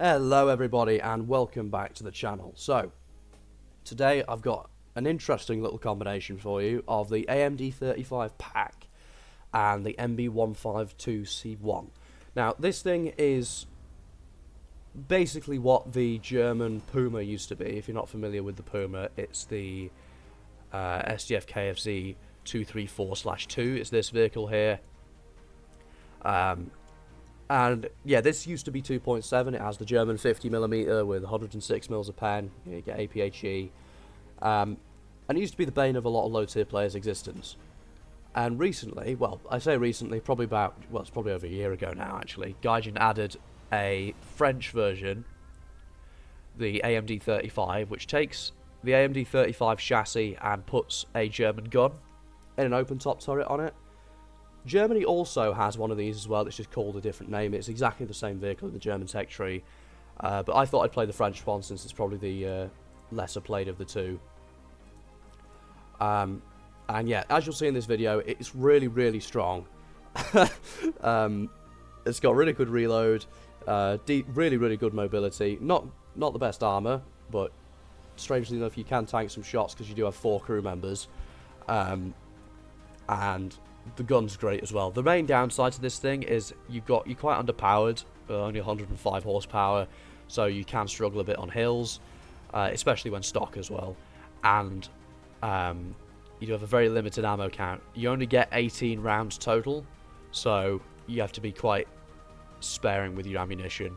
Hello everybody and welcome back to the channel. So, today I've got an interesting little combination for you of the AMD.35 Pak and the MB152C1. Now, this thing is basically what the German Puma used to be. If you're not familiar with the Puma, it's the SDF KFZ 234/2. It's this vehicle here. And yeah, this used to be 2.7. It has the German 50mm with 106mm a pen. You get APHE. And it used to be the bane of a lot of low-tier players' existence. And recently, well, I say recently, probably about, well, it's probably over a year ago now, actually, Gaijin added a French version, the AMD.35, which takes the AMD.35 chassis and puts a German gun in an open-top turret on it. Germany also has one of these as well. It's just called a different name. It's exactly the same vehicle in the German tech tree, but I thought I'd play the French one since it's probably the lesser played of the two. And yeah, as you'll see in this video, it's really, really strong. It's got really good reload, really, really good mobility. Not the best armor, but strangely enough, you can tank some shots because you do have 4 crew members, and the gun's great as well. The main downside to this thing is you're quite underpowered, only 105 horsepower, so you can struggle a bit on hills, especially when stock as well. And you do have a very limited ammo count. You only get 18 rounds total, so you have to be quite sparing with your ammunition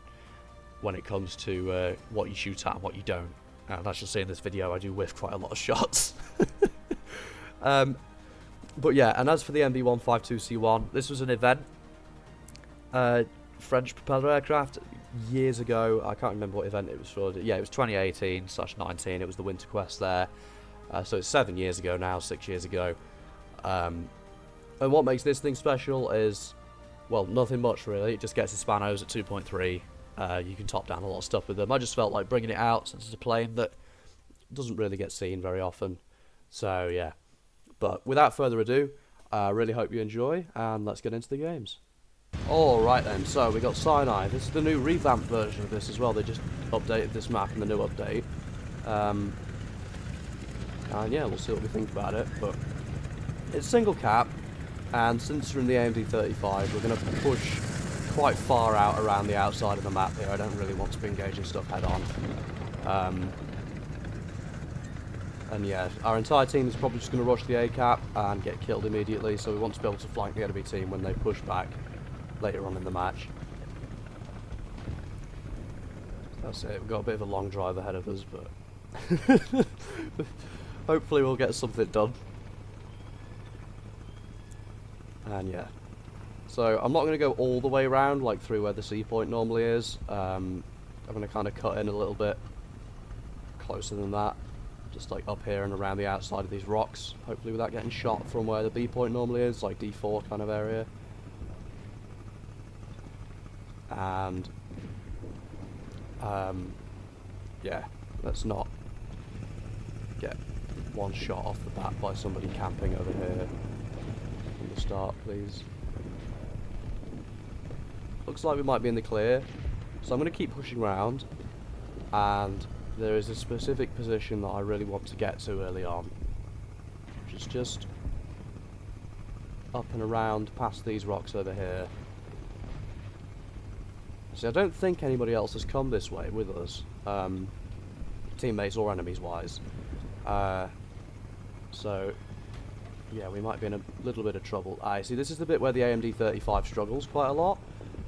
when it comes to what you shoot at and what you don't. And as you'll see in this video, I do whiff quite a lot of shots. But yeah, and as for the MB152C1, this was an event, French propeller aircraft, years ago. I can't remember what event it was for. Yeah, it was 2018/19. It was the Winter Quest there. So it's 7 years ago now, 6 years ago. And what makes this thing special is, well, nothing much really. It just gets its spanos at 2.3. You can top down a lot of stuff with them. I just felt like bringing it out since it's a plane that doesn't really get seen very often. So yeah. But without further ado, I really hope you enjoy, and let's get into the games. Alright then, so we got Sinai. This is the new revamped version of this as well. They just updated this map in the new update. And yeah, we'll see what we think about it. But it's single cap, and since we're in the AMD.35, we're going to push quite far out around the outside of the map here. I don't really want to be engaging stuff head on. And yeah, our entire team is probably just going to rush the A-cap and get killed immediately, so we want to be able to flank the enemy team when they push back later on in the match. That's it, we've got a bit of a long drive ahead of us, but hopefully we'll get something done. And yeah, so I'm not going to go all the way around, like through where the sea point normally is. I'm going to kind of cut in a little bit closer than that. Just like up here and around the outside of these rocks, hopefully without getting shot from where the B point normally is, like D4 kind of area. And yeah, let's not get one shot off the bat by somebody camping over here from the start, please. Looks like we might be in the clear, so I'm going to keep pushing around, and there is a specific position that I really want to get to early on, which is just up and around past these rocks over here. See, I don't think anybody else has come this way with us, teammates or enemies wise. So yeah, we might be in a little bit of trouble. See, this is the bit where the AMD.35 struggles quite a lot.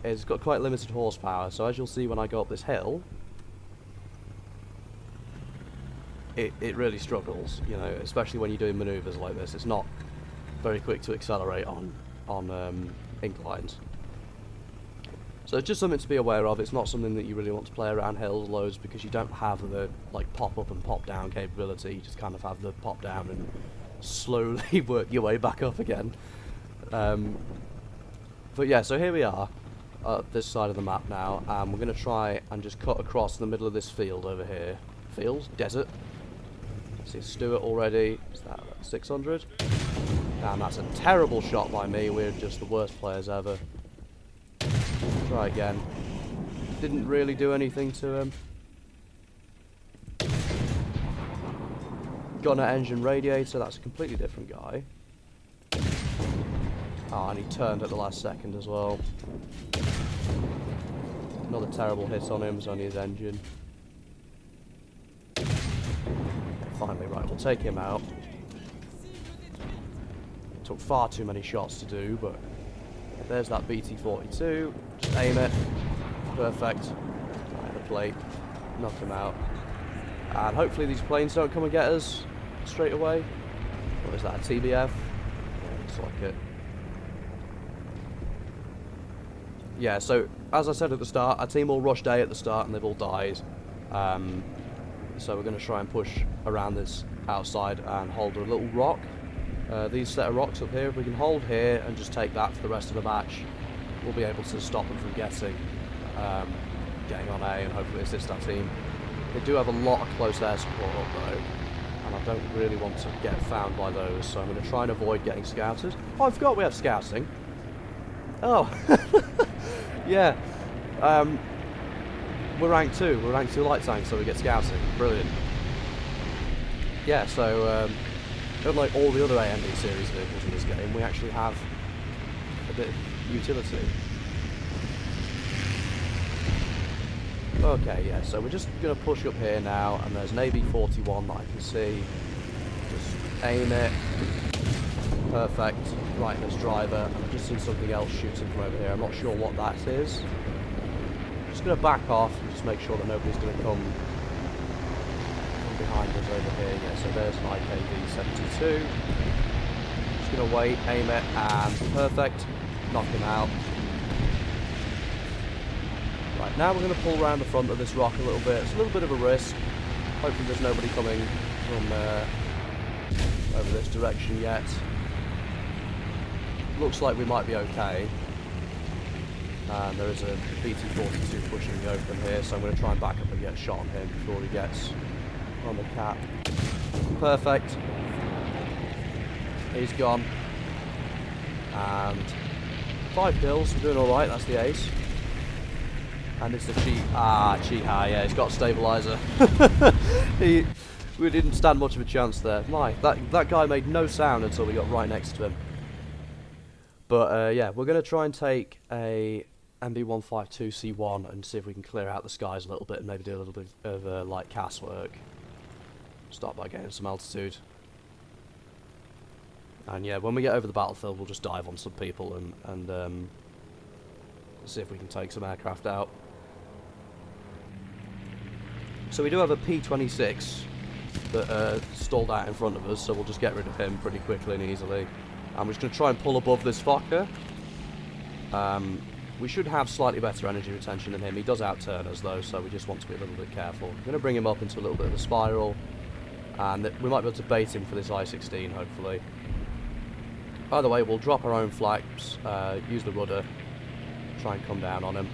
It's got quite limited horsepower, so as you'll see when I go up this hill, it really struggles, you know, especially when you're doing manoeuvres like this. It's not very quick to accelerate on inclines. So it's just something to be aware of. It's not something that you really want to play around hills loads, because you don't have the like pop up and pop down capability. You just kind of have the pop down and slowly work your way back up again. But yeah, so here we are at this side of the map now, and we're going to try and just cut across the middle of this field over here. Field? Desert? See Stuart already. Is that 600? Damn, that's a terrible shot by me. We're just the worst players ever. Try again. didn't really do anything to him. Gunner engine radiator, that's a completely different guy. Ah, and he turned at the last second as well. Another terrible hit on him, it's only his engine. Finally, right, we'll take him out. Took far too many shots to do, but there's that BT-42. Just aim it. Perfect. Right, the plate. Knock him out. And hopefully these planes don't come and get us straight away. What is that, a TBF? Yeah, looks like it. Yeah, so as I said at the start, our team all rushed A at the start and they've all died. So we're going to try and push around this outside and hold a little rock. These set of rocks up here, if we can hold here and just take that for the rest of the match, we'll be able to stop them from getting on A and hopefully assist our team. They do have a lot of close air support up though, and I don't really want to get found by those, so I'm going to try and avoid getting scouted. Oh, I forgot we have scouting. Oh, yeah. We're rank 2. We're rank 2 light tank, so we get scouting. Brilliant. Yeah, so unlike all the other AMD series vehicles in this game, we actually have a bit of utility. Okay, yeah, so we're just going to push up here now, and there's an AB-41 that I can see. Just aim it. Perfect. Right in this driver. I've just seen something else shooting from over here. I'm not sure what that is. Just going to back off and just make sure that nobody's going to come behind us over here. Yeah, so there's an IKV-72. Just going to wait, aim it, and perfect. Knock him out. Right, now we're going to pull around the front of this rock a little bit. It's a little bit of a risk. Hopefully there's nobody coming from over this direction yet. Looks like we might be okay. And there is a BT-42 pushing the open here, so I'm going to try and back up and get a shot on him before he gets on the cap. Perfect. He's gone. And 5 kills, we're doing alright, that's the ace. And it's the Chi-Ha, yeah, he's got stabilizer. We didn't stand much of a chance there. That guy made no sound until we got right next to him. But yeah, we're going to try and take a MB-152C1 and see if we can clear out the skies a little bit and maybe do a little bit of light cast work. Start by getting some altitude. And yeah, when we get over the battlefield, we'll just dive on some people and see if we can take some aircraft out. So we do have a P-26 that stalled out in front of us, so we'll just get rid of him pretty quickly and easily. I'm just going to try and pull above this Fokker. We should have slightly better energy retention than him. He does outturn us though, so we just want to be a little bit careful. I'm going to bring him up into a little bit of a spiral, and we might be able to bait him for this I-16 hopefully. Either way, we'll drop our own flaps, use the rudder, try and come down on him.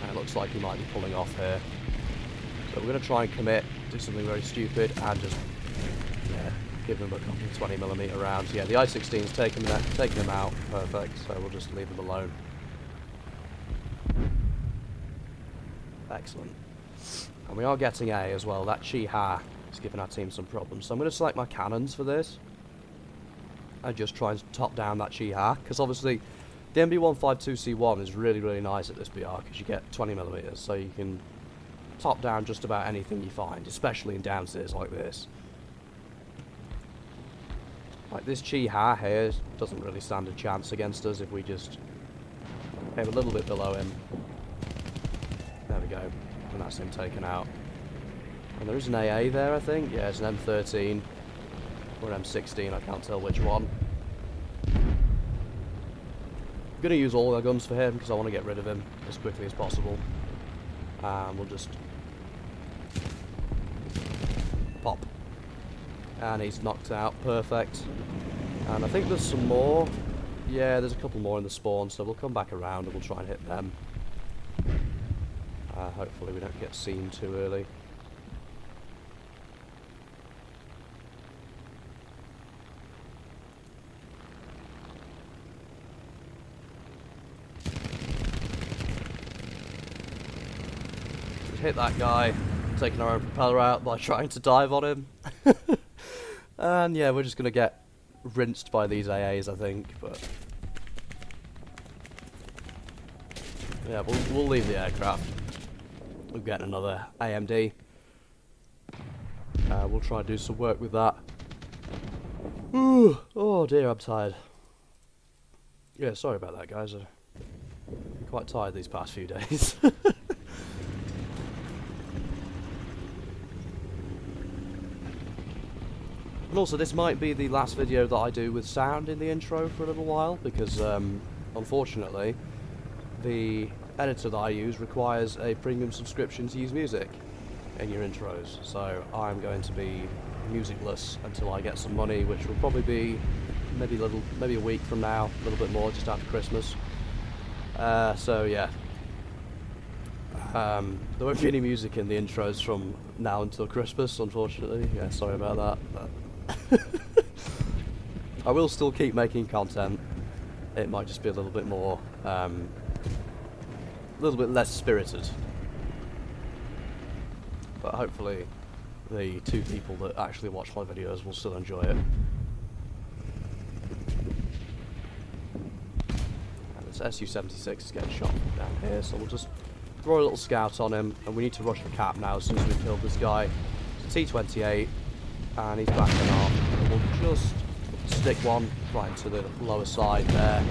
And it looks like he might be pulling off here. So we're going to try and commit, do something very stupid, and just give him a couple of 20mm rounds. Yeah, the I-16's taking him out. Perfect. So we'll just leave him alone. Excellent. And we are getting A as well. That Chi-Ha is giving our team some problems. So I'm going to select my cannons for this. And just try and top down that Chi-Ha. Because obviously, the MB-152C1 is really, really nice at this BR. Because you get 20mm. So you can top down just about anything you find. Especially in downstairs like this. Like this Chi-Ha here doesn't really stand a chance against us if we just aim a little bit below him. There we go. And that's him taken out. And there is an AA there, I think. Yeah, it's an M13 or an M16, I can't tell which one. I'm going to use all our guns for him because I want to get rid of him as quickly as possible. And we'll just pop. And he's knocked out, perfect. And I think there's some more. Yeah, there's a couple more in the spawn, so we'll come back around and we'll try and hit them. Hopefully we don't get seen too early. just hit that guy, taking our own propeller out by trying to dive on him. And yeah, we're just going to get rinsed by these AAs, I think, but... yeah, we'll leave the aircraft. We'll get another AMD. We'll try and do some work with that. Ooh, oh dear, I'm tired. Yeah, sorry about that, guys. I'm quite tired these past few days. And also, this might be the last video that I do with sound in the intro for a little while, because unfortunately, the editor that I use requires a premium subscription to use music in your intros. So I'm going to be musicless until I get some money, which will probably be maybe a week from now, a little bit more, just after Christmas. So yeah, there won't be any music in the intros from now until Christmas, unfortunately. Yeah, sorry about that. But I will still keep making content. It might just be a little bit more, a little bit less spirited. But hopefully the 2 people that actually watch my videos will still enjoy it. And this Su-76 is getting shot down here, so we'll just throw a little scout on him, and we need to rush the cap now as soon as we've killed this guy. It's a T-28, and he's backing off. We'll just stick one right into the lower side there,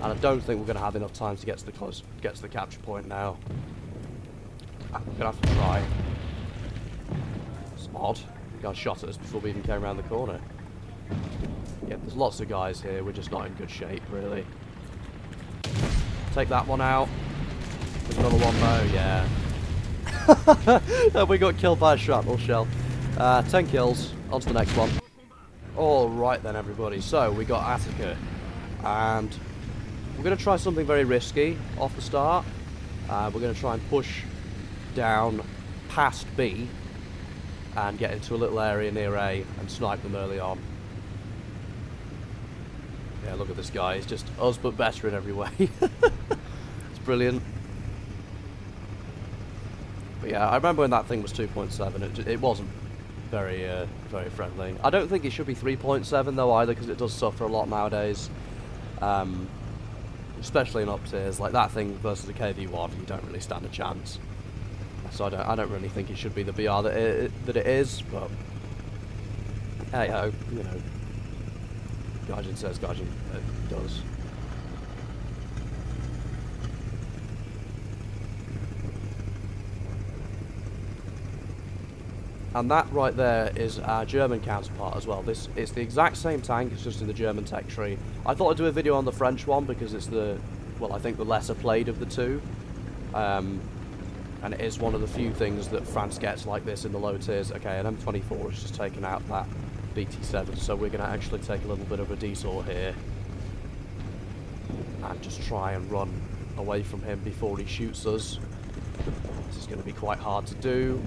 and I don't think we're going to have enough time to get to the capture point now. We're going to have to try. It's odd. The guy shot at us before we even came around the corner. Yeah, there's lots of guys here. We're just not in good shape, really. Take that one out. There's another one though, yeah. We got killed by a shrapnel shell. 10 kills. On to the next one. Alright then, everybody. So, we got Attica. And we're going to try something very risky off the start. We're going to try and push down past B and get into a little area near A and snipe them early on. Yeah, look at this guy. He's just us but better in every way. It's brilliant. But yeah, I remember when that thing was 2.7, it wasn't very very friendly. I don't think it should be 3.7 though either, because it does suffer a lot nowadays. Especially in up tiers. Like that thing versus the KV1, you don't really stand a chance. So I don't really think it should be the BR that it is, but hey ho, you know. Gaijin says Gaijin does. And that right there is our German counterpart as well. It's the exact same tank, it's just in the German tech tree. I thought I'd do a video on the French one because it's I think the lesser played of the two. And it is one of the few things that France gets like this in the low tiers. Okay, an M24 has just taken out that BT7, so we're going to actually take a little bit of a detour here. And just try and run away from him before he shoots us. This is going to be quite hard to do.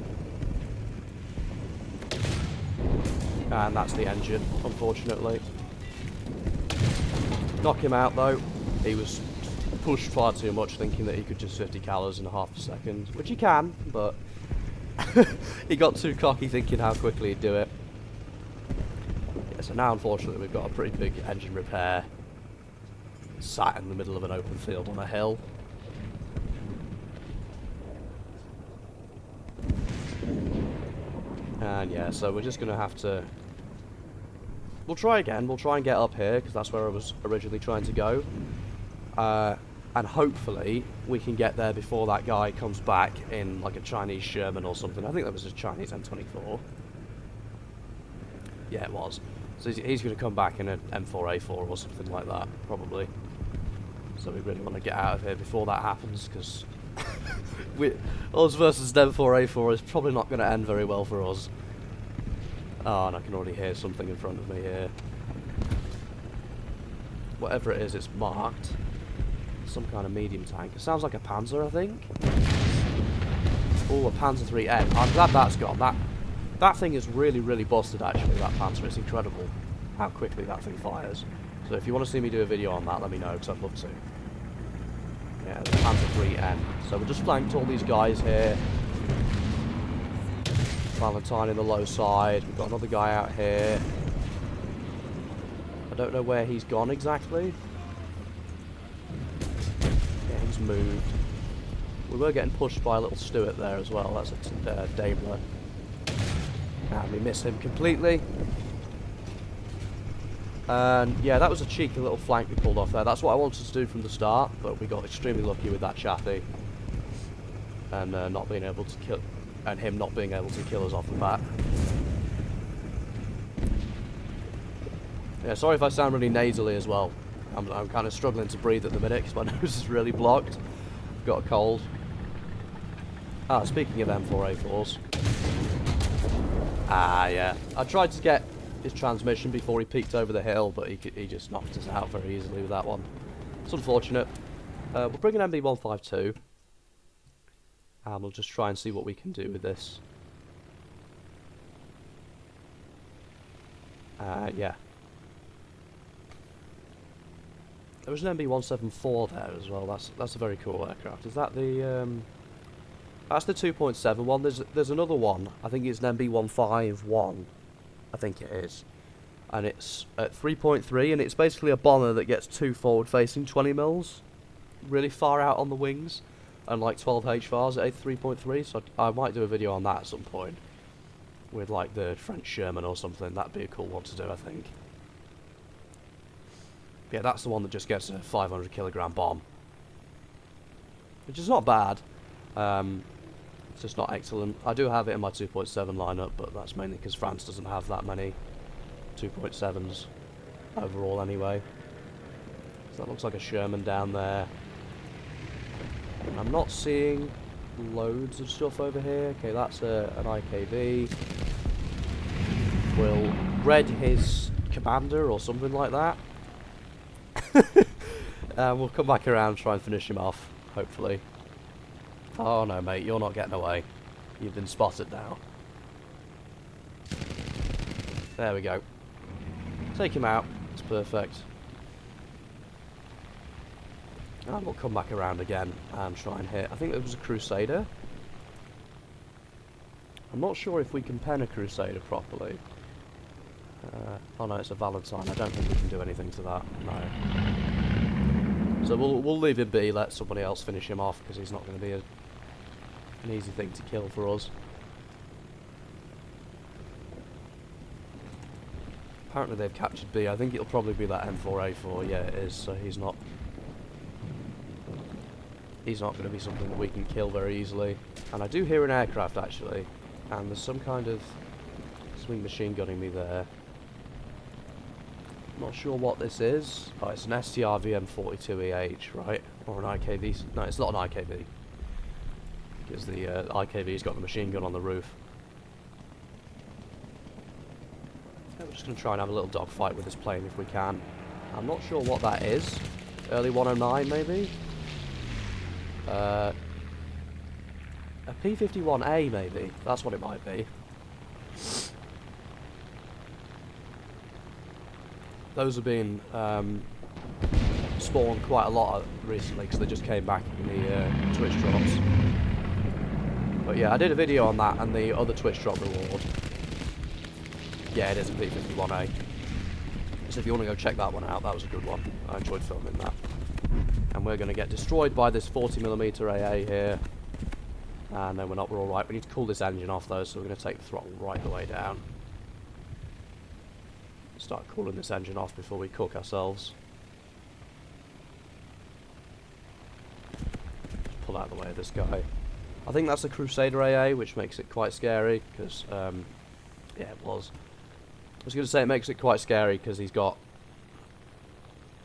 And that's the engine, unfortunately. Knock him out though. He was pushed far too much, thinking that he could just 50 calories in a half a second, which he can, but he got too cocky thinking how quickly he'd do it. Yeah, so now unfortunately we've got a pretty big engine repair sat in the middle of an open field on a hill. And yeah, so we're just going to have to... We'll try again. We'll try and get up here, because that's where I was originally trying to go. And hopefully we can get there before that guy comes back in like a Chinese Sherman or something. I think that was a Chinese M24. Yeah, it was. So he's going to come back in an M4A4 or something like that, probably. So we really want to get out of here before that happens, because... us versus an M4A4 is probably not going to end very well for us. Oh, and I can already hear something in front of me here. Whatever it is, it's marked. Some kind of medium tank. It sounds like a Panzer, I think. Oh, a Panzer 3N. I'm glad that's gone. That thing is really, really busted, actually, that Panzer. It's incredible how quickly that thing fires. So if you want to see me do a video on that, let me know, because I'd love to. Yeah, the Panzer 3N. So we just flanked all these guys here. Valentine in the low side. We've got another guy out here. I don't know where he's gone exactly. Yeah, he's moved. We were getting pushed by a little Stuart there as well. That's a Daimler. And we missed him completely. And yeah, that was a cheeky little flank we pulled off there. That's what I wanted to do from the start, but we got extremely lucky with that Chaffee. And not being able to kill, and him not being able to kill us off the bat. Yeah, sorry if I sound really nasally as well. I'm kind of struggling to breathe at the minute because my nose is really blocked. Got a cold. Ah, speaking of M4A4s. Ah, yeah. I tried to get his transmission before he peeked over the hill, but he just knocked us out very easily with that one. It's unfortunate. We'll bring an MB-152. And we'll just try and see what we can do with this. Yeah. There was an MB-174 there as well. That's a very cool aircraft. Is that the that's the 2.7 one. There's another one. I think it's an MB-151. I think it is. And it's at 3.3, and it's basically a bomber that gets 2 forward-facing 20 mils, really far out on the wings, and like 12 HVARs at 3.3. So I might do a video on that at some point with like the French Sherman or something. That'd be a cool one to do, I think. Yeah, that's the one that just gets a 500 kilogram bomb, which is not bad. It's just not excellent. I do have it in my 2.7 lineup, but that's mainly because France doesn't have that many 2.7s overall anyway. So that looks like a Sherman down there. I'm not seeing loads of stuff over here. Okay, that's an IKV. We'll red his commander or something like that. We'll come back around and try and finish him off, hopefully. Oh no, mate, you're not getting away. You've been spotted now. There we go. Take him out. It's perfect. And we'll come back around again and try and hit. I think it was a Crusader. I'm not sure if we can pen a Crusader properly. Oh no, it's a Valentine. I don't think we can do anything to that. No. So we'll leave him be. Let somebody else finish him off because he's not going to be an easy thing to kill for us. Apparently they've captured B. I think it'll probably be that M4A4. Yeah, it is. So he's not going to be something that we can kill very easily. And I do hear an aircraft actually, and there's some kind of swing machine gunning me there. Not sure what this is. Oh, it's an STR VM42EH, right? Or an IKV. No, it's not an IKV. Because the IKV's got the machine gun on the roof. Yeah, we're just going to try and have a little dogfight with this plane if we can. I'm not sure what that is. Early 109 maybe? A P-51A maybe. That's what it might be. Those have been spawned quite a lot recently because they just came back in the Twitch drops. But yeah, I did a video on that and the other Twitch drop reward. Yeah, it is a P-51A. So if you want to go check that one out, that was a good one. I enjoyed filming that. And we're going to get destroyed by this 40mm AA here. And then we're alright. We need to cool this engine off though, so we're going to take the throttle right the way down. Start cooling this engine off before we cook ourselves. Just pull out of the way of this guy. I think that's a Crusader AA, which makes it quite scary, because, yeah, it was. I was going to say it makes it quite scary because he's got,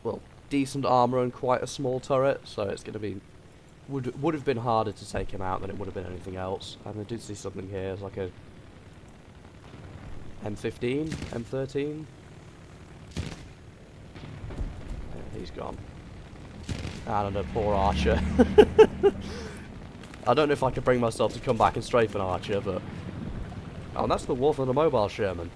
well, decent armour and quite a small turret, so it's going to be, would have been harder to take him out than it would have been anything else. And I did see something here, it's like a M15, M13. Yeah, he's gone. And a poor Archer. I don't know if I could bring myself to come back and strafe an Archer, but... Oh, and that's the Wolf and the Mobile Sherman.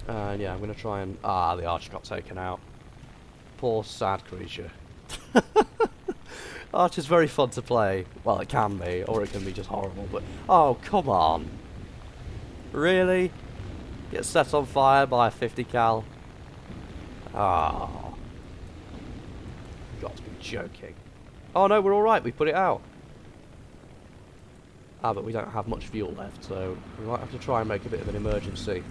And yeah, I'm going to try and... Ah, the Archer got taken out. Poor, sad creature. Archer's very fun to play. Well, it can be, or it can be just horrible, but... Oh, come on. Really? Get set on fire by a 50 cal? Ah. You've got to be joking. Oh no, we're alright, we put it out. Ah, but we don't have much fuel left, so we might have to try and make a bit of an emergency.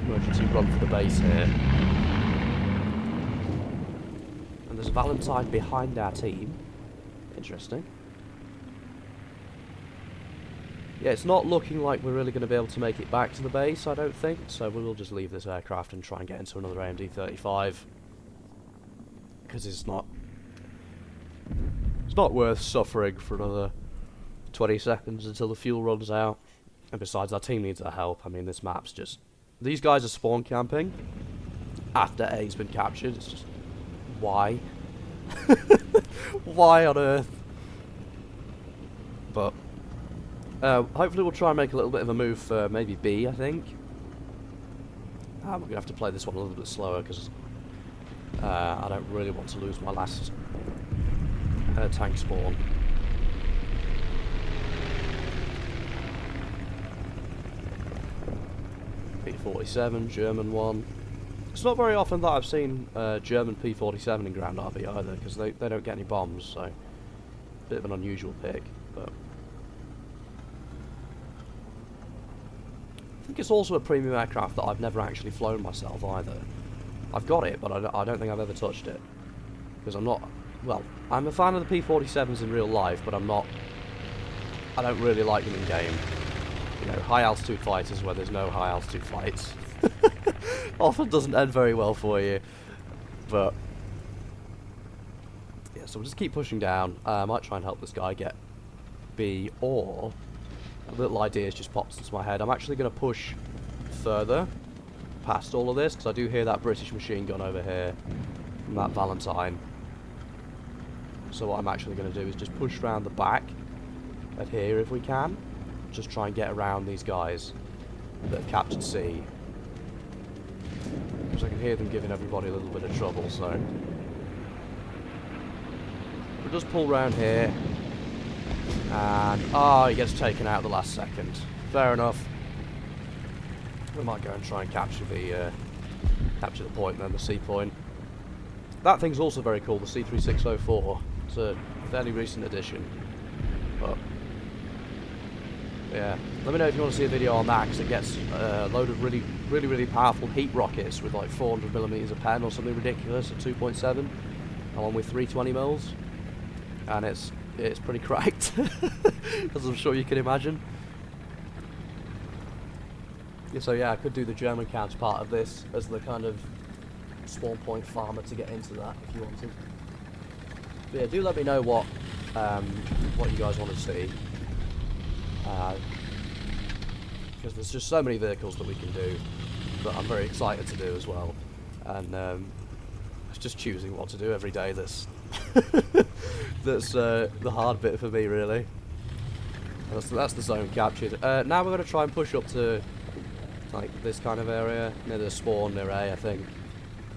Emergency run for the base here. And there's Valentine behind our team. Interesting. Yeah, it's not looking like we're really going to be able to make it back to the base, I don't think. So we will just leave this aircraft and try and get into another AMD.35. Because it's not worth suffering for another 20 seconds until the fuel runs out. And besides, our team needs our help. I mean, this map's just... These guys are spawn camping after A's been captured. It's just... Why? Why on earth? But... hopefully we'll try and make a little bit of a move for maybe B, I think. We're going to have to play this one a little bit slower because I don't really want to lose my last tank spawn. P-47, German one. It's not very often that I've seen German P-47 in ground RB either, because they don't get any bombs, so bit of an unusual pick, but I think it's also a premium aircraft that I've never actually flown myself either. I've got it, but I don't think I've ever touched it, because I'm not, well, I'm a fan of the P-47s in real life, but I don't really like them in game. You know, high altitude fighters where there's no high altitude fights often doesn't end very well for you. But yeah, so we'll just keep pushing down. I might try and help this guy get B, or a little idea has just popped into my head. I'm actually going to push further past all of this because I do hear that British machine gun over here from that Valentine. So what I'm actually going to do is just push round the back at here if we can. Just try and get around these guys that have captured C. Because I can hear them giving everybody a little bit of trouble, so we'll just pull round here. And he gets taken out at the last second. Fair enough. We might go and try and capture the point, then the C point. That thing's also very cool, the C3604. It's a fairly recent addition, but yeah, let me know if you want to see a video on that, because it gets a load of really powerful heat rockets with like 400mm a pen or something ridiculous at 2.7, along with 320mm, and it's pretty cracked, as I'm sure you can imagine. Yeah, so yeah, I could do the German counterpart of this as the kind of spawn point farmer to get into that if you wanted. But yeah, do let me know what you guys want to see. Because there's just so many vehicles that we can do that I'm very excited to do as well, and it's just choosing what to do every day that's the hard bit for me, really. That's the zone captured. Now we're going to try and push up to like this kind of area near the spawn near A, I think.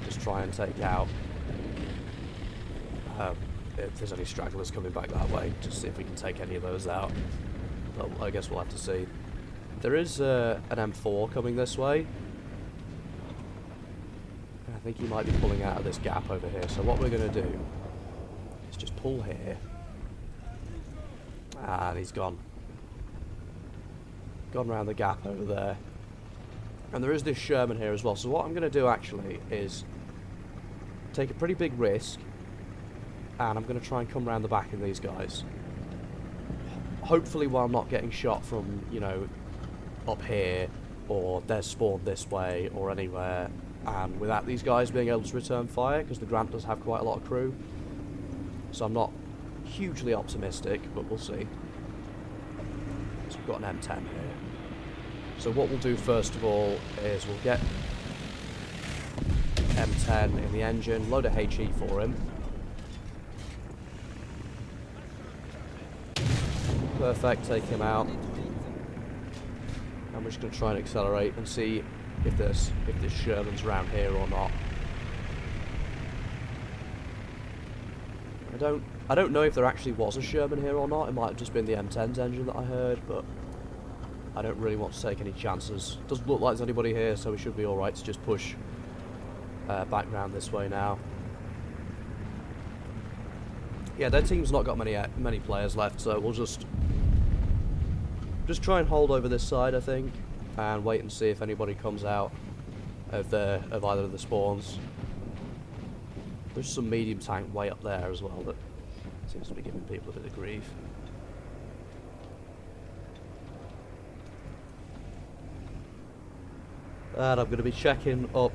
Just try and take out if there's any stragglers coming back that way, just see if we can take any of those out. But I guess we'll have to see. There is an M4 coming this way. I think he might be pulling out of this gap over here. So what we're going to do is just pull here. And he's gone. Gone round the gap over there. And there is this Sherman here as well. So what I'm going to do actually is take a pretty big risk. And I'm going to try and come round the back of these guys. Hopefully while not getting shot from, you know, up here, or they're spawned this way, or anywhere, and without these guys being able to return fire, because the Grant does have quite a lot of crew. So I'm not hugely optimistic, but we'll see. So we've got an M10 here. So what we'll do first of all is we'll get M10 in the engine, load a HE for him. Perfect, take him out. I'm just going to try and accelerate and see if this Sherman's around here or not. I don't know if there actually was a Sherman here or not. It might have just been the M10's engine that I heard, but I don't really want to take any chances. Doesn't look like there's anybody here, so we should be alright to just push back round this way now. Yeah, their team's not got many players left, so we'll just try and hold over this side, I think, and wait and see if anybody comes out of either of the spawns. There's some medium tank way up there as well that seems to be giving people a bit of grief. And I'm going to be checking up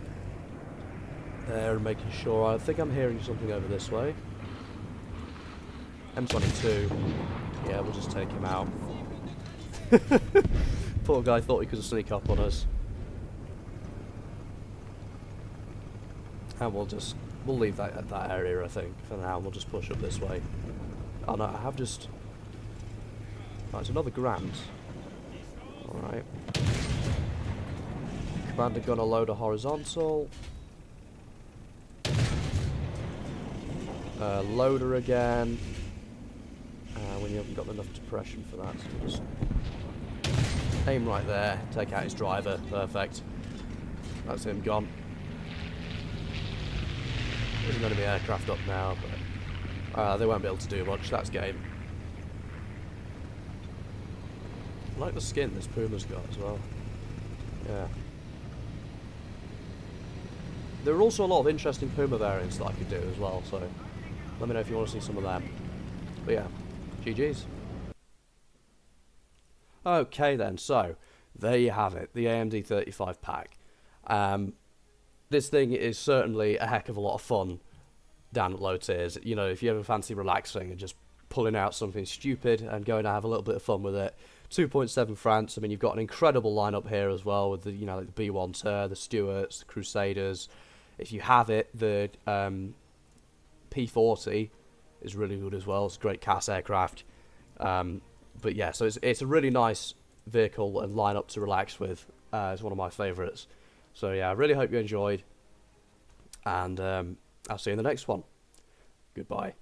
there and making sure. I think I'm hearing something over this way. M22. Yeah, we'll just take him out. Poor guy thought he could sneak up on us. And we'll leave that at that area, I think, for now. We'll just push up this way. Oh no, I have just... Oh, it's another Grand. Alright. Commander gonna load a horizontal. Loader again. When you haven't got enough depression for that, so we'll just aim right there, take out his driver, perfect. That's him gone. There's an enemy aircraft up now, but they won't be able to do much, that's game. I like the skin this Puma's got as well. Yeah. There are also a lot of interesting Puma variants that I could do as well, so let me know if you want to see some of them. But yeah, GG's. Okay then, so there you have it, the AMD.35 Pak. This thing is certainly a heck of a lot of fun down at low tiers. You know, if you ever fancy relaxing and just pulling out something stupid and going to have a little bit of fun with it. 2.7 France, I mean, you've got an incredible lineup here as well with the, you know, like the B1 Ter, the Stuarts, the Crusaders. If you have it, the P40 is really good as well. It's a great CAS aircraft. But yeah, so it's a really nice vehicle and lineup to relax with. It's one of my favourites. So yeah, I really hope you enjoyed. And I'll see you in the next one. Goodbye.